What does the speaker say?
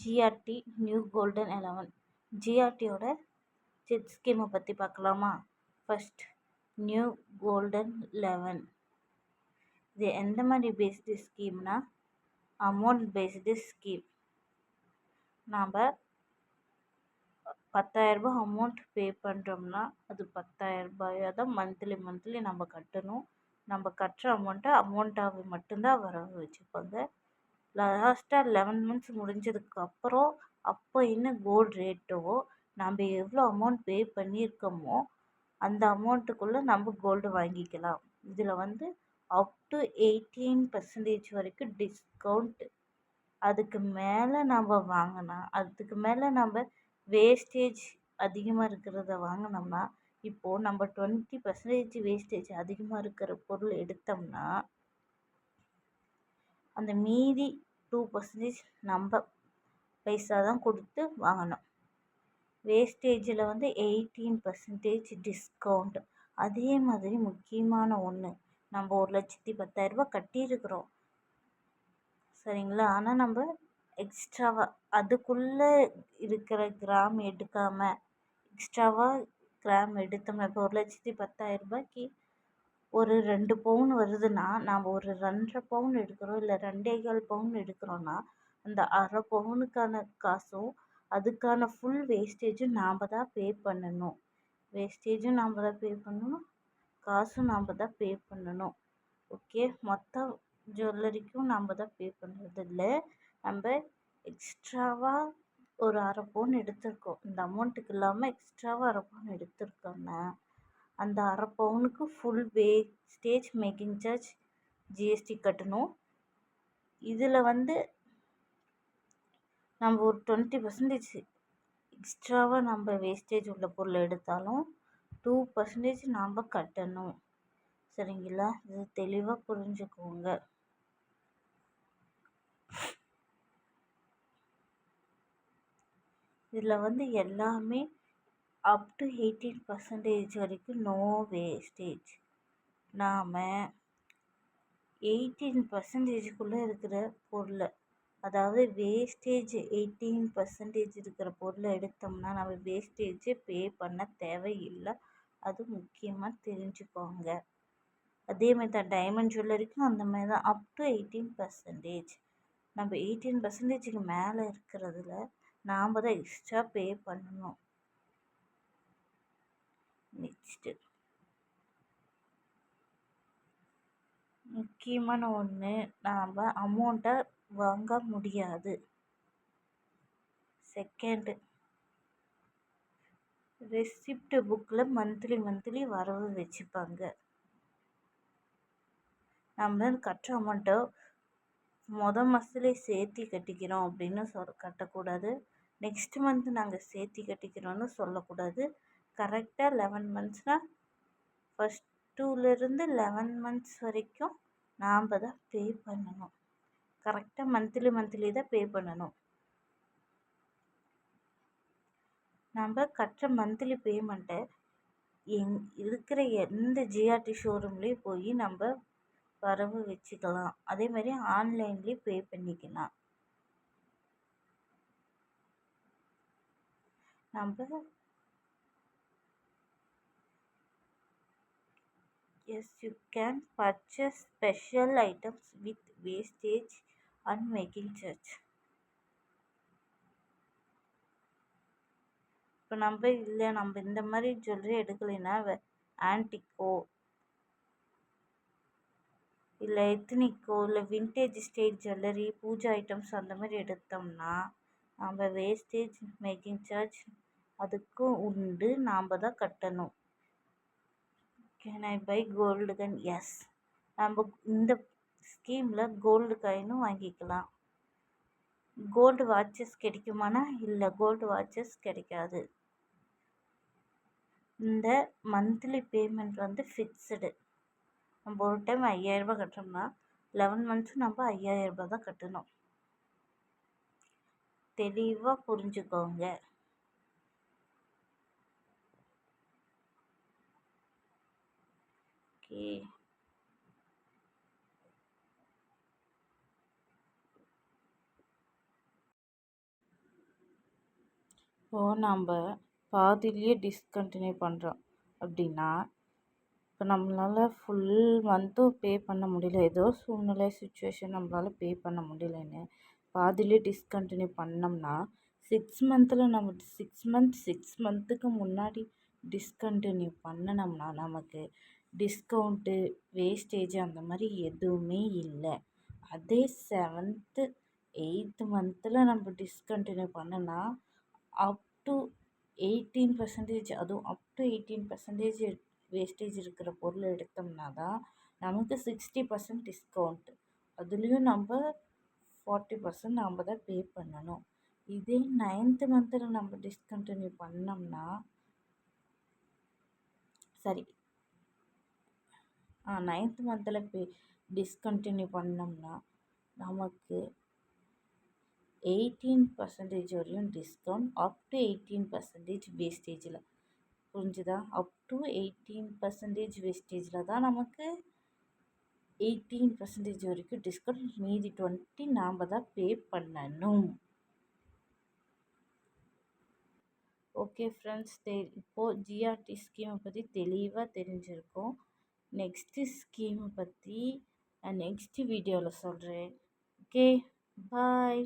GRT new golden 11. ஜிஆர்டியோட set ஸ்கீமை பற்றி பார்க்கலாமா? First new golden 11. இது எந்த மாதிரி பேஸ்டு ஸ்கீம்னா அமௌண்ட் பேஸ்டு ஸ்கீம். நாம் 10,000 அமௌண்ட் பே பண்ணுறோம்னா அது 10,000 தான் மந்த்லி நம்ம கட்டணும். நம்ம கட்டுற அமௌண்ட்டாக மட்டும்தான் வரவு வச்சுப்பாங்க. லாஸ்ட்டாக 11 மந்த்ஸ் முடிஞ்சதுக்கப்புறம் அப்போ என்ன கோல்டு ரேட்டோ நம்ம எவ்வளோ அமௌண்ட் பே பண்ணியிருக்கோமோ அந்த அமௌண்ட்டுக்குள்ளே நம்ம கோல்டு வாங்கிக்கலாம். இதில் அப் டு 18% வரைக்கும் டிஸ்கவுண்ட். அதுக்கு மேலே நம்ம வாங்கினா, அதுக்கு மேலே நம்ம வேஸ்டேஜ் அதிகமாக இருக்கிறத வாங்கினோம்னா, இப்போது நம்ம 20% வேஸ்டேஜ் அதிகமாக இருக்கிற பொருள் எடுத்தோம்னா அந்த மீதி 2% நம்ம பைசா தான் கொடுத்து வாங்கணும். வேஸ்டேஜில் 18% டிஸ்கவுண்ட். அதே மாதிரி முக்கியமான ஒன்று, நம்ம 1,10,000 கட்டியிருக்கிறோம் சரிங்களா. ஆனால் நம்ம எக்ஸ்ட்ராவாக அதுக்குள்ளே இருக்கிற கிராம் எடுக்காமல் எக்ஸ்ட்ராவாக கிராம் எடுத்தோம்னா, இப்போ 1,10,000 ஒரு 2 பவுன் வருதுன்னா நாம் ஒரு 2.5 பவுன் எடுக்கிறோம், இல்லை 2.25 பவுன் எடுக்கிறோன்னா அந்த அரை பவுனுக்கான காசும் அதுக்கான ஃபுல் வேஸ்டேஜும் நாம் தான் பே பண்ணணும். வேஸ்டேஜும் நாம் தான் பே பண்ணணும், காசும் நாம் தான் பே பண்ணணும். ஓகே, மொத்த ஜுவல்லரிக்கும் நாம் தான் பே பண்ணுறதில்ல. நம்ம எக்ஸ்ட்ராவாக ஒரு அரை பவுன் எடுத்திருக்கோம், இந்த அமௌண்ட்டுக்கு இல்லாமல் எக்ஸ்ட்ராவாக அரை பவுன் எடுத்திருக்கோன்னா அந்த அரை பவுனுக்கு full wastage making charge GST கட்டணும். இதில் நம்ம ஒரு 20% எக்ஸ்ட்ராவாக நம்ம வேஸ்டேஜ் உள்ள பொருள் எடுத்தாலும் 2% நாம் கட்டணும் சரிங்களா. இது தெளிவாக புரிஞ்சுக்கோங்க. இதில் எல்லாமே அப் டு 18% வரைக்கும் நோ வேஸ்டேஜ். நாம் 18%குள்ளே இருக்கிற பொருளை, அதாவது வேஸ்டேஜ் 18% இருக்கிற பொருளை எடுத்தோம்னா நம்ம வேஸ்டேஜே பே பண்ண தேவையில்லை. அது முக்கியமாக தெரிஞ்சுக்கோங்க. அதே மாதிரி தான் டைமண்ட் ஜுவல்லரிக்கும் அந்த மாதிரி தான் அப் டு 18%. நம்ம 18%க்கு மேலே இருக்கிறதுல நாம் தான் எக்ஸ்ட்ரா பே பண்ணணும். நெக்ஸ்ட்டு முக்கியமான ஒன்று, நாம் அமௌண்ட்டை வாங்க முடியாது. செகண்டு, ரெசிப்ட் புக்கில் மந்த்லி வரவு வச்சுப்பாங்க. நம்ம கட்டுற அமௌண்ட்டை மாதத்துலேயே சேர்த்தி கட்டிக்கிறோம் அப்படின்னு கட்டக்கூடாது. நெக்ஸ்ட் மந்த் நாங்கள் சேர்த்தி கட்டிக்கிறோன்னு சொல்லக்கூடாது. கரெக்டாக 11 மந்த்ஸ்னால் ஃபஸ்ட் 2லேருந்து 11 மந்த்ஸ் வரைக்கும் நாம் தான் பே பண்ணணும். கரெக்டாக மந்த்லி தான் பே பண்ணணும். நம்ம கட்டுற மந்த்லி பேமெண்ட்டை இருக்கிற எந்த ஜிஆர்டி ஷோரூம்லேயும் போய் நம்ம வரவு வச்சுக்கலாம். அதே மாதிரி ஆன்லைன்லேயும் பே பண்ணிக்கலாம். நம்ம yes, you can purchase special items with wastage and making charge. இப்போ நம்ம இந்த மாதிரி ஜுவல்லரி எடுக்கலைன்னா ஆன்டிக்கோ இல்லை எத்னிக்கோ இல்லை vintage style jewellery puja items அந்த மாதிரி எடுத்தோம்னா நம்ம வேஸ்டேஜ் மேக்கிங் சார்ஜ் அதுக்கும் உண்டு, நாம் தான் கட்டணும். Can I buy gold coin? Yes, நம்ம இந்த ஸ்கீமில் கோல்டு காயினும் வாங்கிக்கலாம். கோல்டு வாட்சஸ் கிடைக்குமானா இல்லை, கோல்டு வாட்சஸ் கிடைக்காது. இந்த மந்த்லி பேமெண்ட் ஃபிக்ஸ்டு. நம்ம ஒரு டைம் 5,000 கட்டுறோம்னா 11 மந்த்ஸும் நம்ம 5,000 தான் கட்டணும். தெளிவாக புரிஞ்சுக்கோங்க. ஓகே, நம்ம பாதியிலேயே டிஸ்கண்டினியூ பண்ணுறோம் அப்படின்னா, இப்போ நம்மளால் ஃபுல் மந்த்தும் பே பண்ண முடியல, ஏதோ சூழ்நிலை சுச்சுவேஷன் நம்மளால் பே பண்ண முடியலன்னு பாதியிலே டிஸ்கண்டினியூ பண்ணோம்னா 6 மந்த்தில் நம்ம 6 மந்த்துக்கு முன்னாடி டிஸ்கண்டினியூ பண்ணினோம்னா நமக்கு டிஸ்கவுண்ட்டு வேஸ்டேஜ் அந்த மாதிரி எதுவுமே இல்லை. அதே 7th 8th மந்த்தில் நம்ம டிஸ்கண்டினியூ பண்ணனா அப் டு 18%, அதுவும் அப் டு 18% வேஸ்டேஜ் இருக்கிற பொருள் எடுத்தோம்னா தான் நமக்கு 60% டிஸ்கவுண்ட். அதுலேயும் நம்ம 40% நாம் தான் பே பண்ணணும். இதே 9th மந்தில் நம்ம டிஸ்கண்டினியூ பண்ணோம்னா சரி 9th மந்தில் டிஸ்கண்டினியூ பண்ணோம்னா நமக்கு 18% வரையும் டிஸ்கவுண்ட், அப் டு 18% வேஸ்டேஜில். புரிஞ்சுதா? அப் டு 18% வேஸ்டேஜில் தான் நமக்கு 18% வரைக்கும் டிஸ்கவுண்ட், மீதி 20 நாம் தான் பே பண்ணணும். ஓகே ஃப்ரெண்ட்ஸ், இப்போது ஜிஆர்டி ஸ்கீமை பற்றி தெளிவாக தெரிஞ்சிருக்கோம். நெக்ஸ்ட்டு ஸ்கீமை பற்றி நெக்ஸ்ட் வீடியோவில் சொல்கிறேன். ஓகே, பாய்.